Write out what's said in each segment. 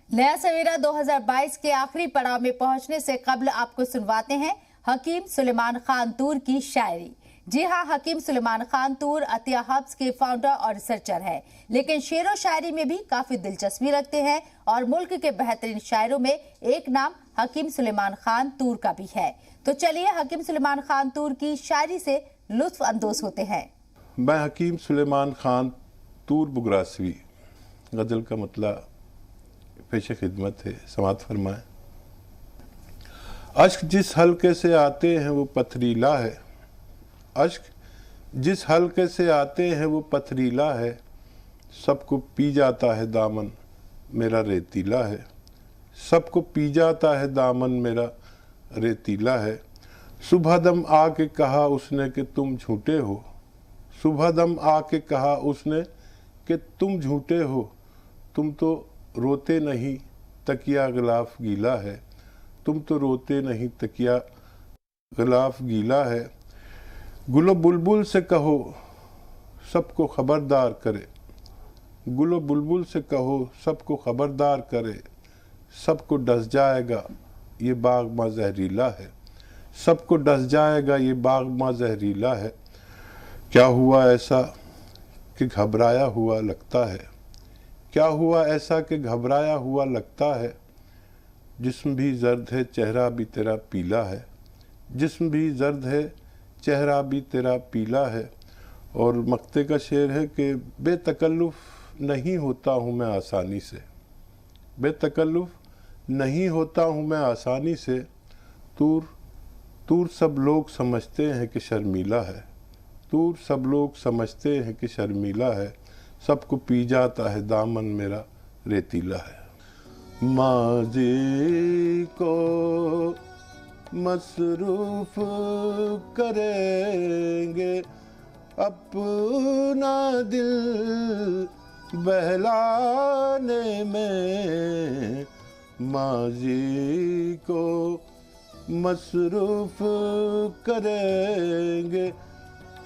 नया सवेरा 2022 के आखिरी पड़ाव में पहुंचने से कबल आपको सुनवाते हैं हकीम सुलेमान खान तूर की शायरी। जी हां, हकीम सुलेमान खान तूर अतिया हब्स के फाउंडर और रिसर्चर हैं, लेकिन शेर व शायरी में भी काफी दिलचस्पी रखते हैं और मुल्क के बेहतरीन शायरों में एक नाम हकीम सुलेमान खान तूर का भी है। तो चलिए हकीम सुलेमान खान तूर की शायरी से लुत्फ अंदोज होते हैं। मैं हकीम सुलेमान खान तूर बुगरासवी, गज़ल का मतलब पेश खिदमत है। समात फरमाएं। अश्क जिस हल्के से आते हैं वो पथरीला है, अश्क जिस हल्के से आते हैं वो पथरीला है, सबको पी जाता है दामन मेरा रेतीला है, सबको पी जाता है दामन मेरा रेतीला है। सुबह दम आके कहा उसने कि तुम झूठे हो, सुबह दम आके कहा उसने कि तुम झूठे हो, तुम तो रोते नहीं तकिया गिलाफ गीला है, तुम तो रोते नहीं तकिया गिलाफ गीला है। गुलो बुलबुल से कहो सबको खबरदार करे, गुलो बुलबुल से कहो सबको खबरदार करे, सबको डस जाएगा ये बाग माँ जहरीला है, सबको डस जाएगा ये बाग माँ जहरीला है। क्या हुआ ऐसा कि घबराया हुआ लगता है, क्या हुआ ऐसा कि घबराया हुआ लगता है, जिस्म भी जर्द है चेहरा भी तेरा पीला है, जिस्म भी जर्द है चेहरा भी तेरा पीला है। और मक्ते का शेर है कि बेतकल्लुफ़ नहीं होता हूँ मैं आसानी से, बेतकल्लुफ़ नहीं होता हूँ मैं आसानी से, तूर तूर सब लोग समझते हैं कि शर्मीला है, तूर सब लोग समझते हैं कि शर्मीला है, सबको पी जाता है दामन मेरा रेतीला है। माज़ी को मसरूफ करेंगे अपना दिल बहलाने में, माज़ी को मसरूफ करेंगे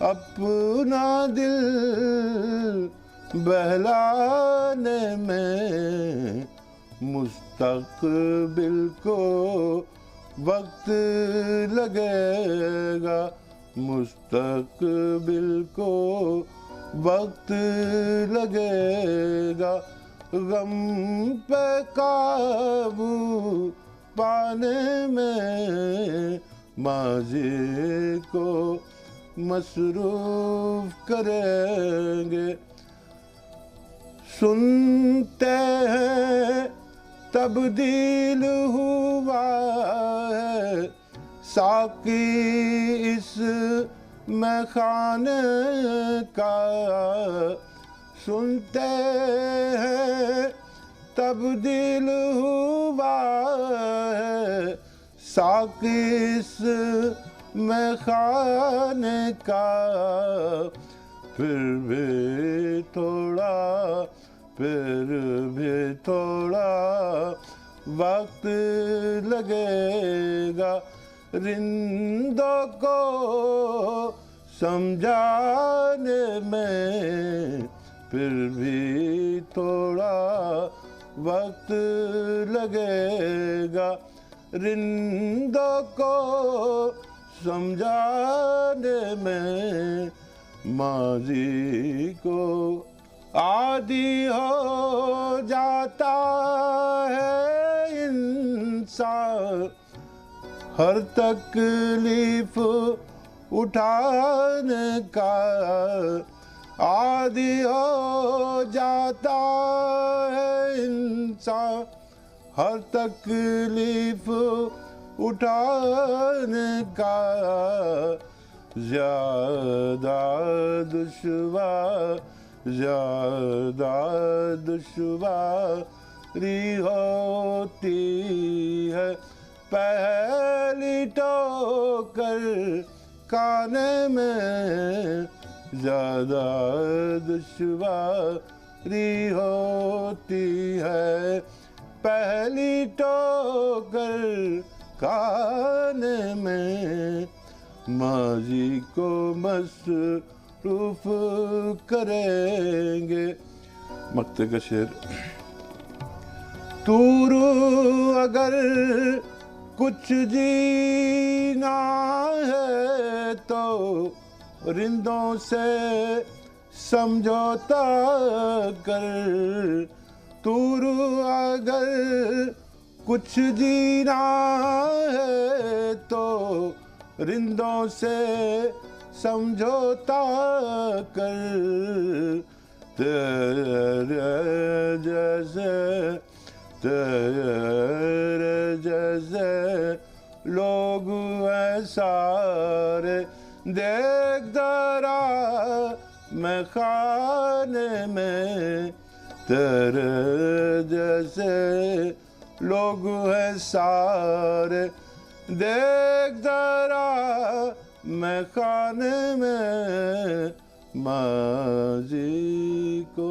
अपना दिल बहलाने में, मुस्तक़बिल को वक्त लगेगा, मुस्तक़बिल को वक्त लगेगा, गम पे काबू पाने में, माज़ी को मसरूफ करेंगे। सुनते हैं तब्दील हुआ है साकी इस मैखाने का, सुनते हैं तब्दील हुआ है साकी इस मैखाने का, फिर भी थोड़ा वक्त लगेगा, रिंदों को समझाने में, फिर भी थोड़ा वक्त लगेगा, रिंदों को समझाने में, माज़ी को आदी हो जाता है इंसान हर तकलीफ उठाने का, आदी हो जाता है इंसान हर तकलीफ उठाने का, ज़्यादा दुश्वारी होती है पहली ठोकर खाने में, ज़्यादा दुश्वारी होती है पहली ठोकर खाने में, माज़ी को मसरूफ करेंगे। मक्ते का शेर। तूरू अगर कुछ जीना है तो रिंदों से समझौता कर। तूरू अगर कुछ जीना है तो रिंदों से समझौता कर। तेरे जैसे लोग हैं सारे, देख दरा मैं खाने में। तेरे जैसे लोग हैं सारे, देख दरा मैं खाने में। माँ जी को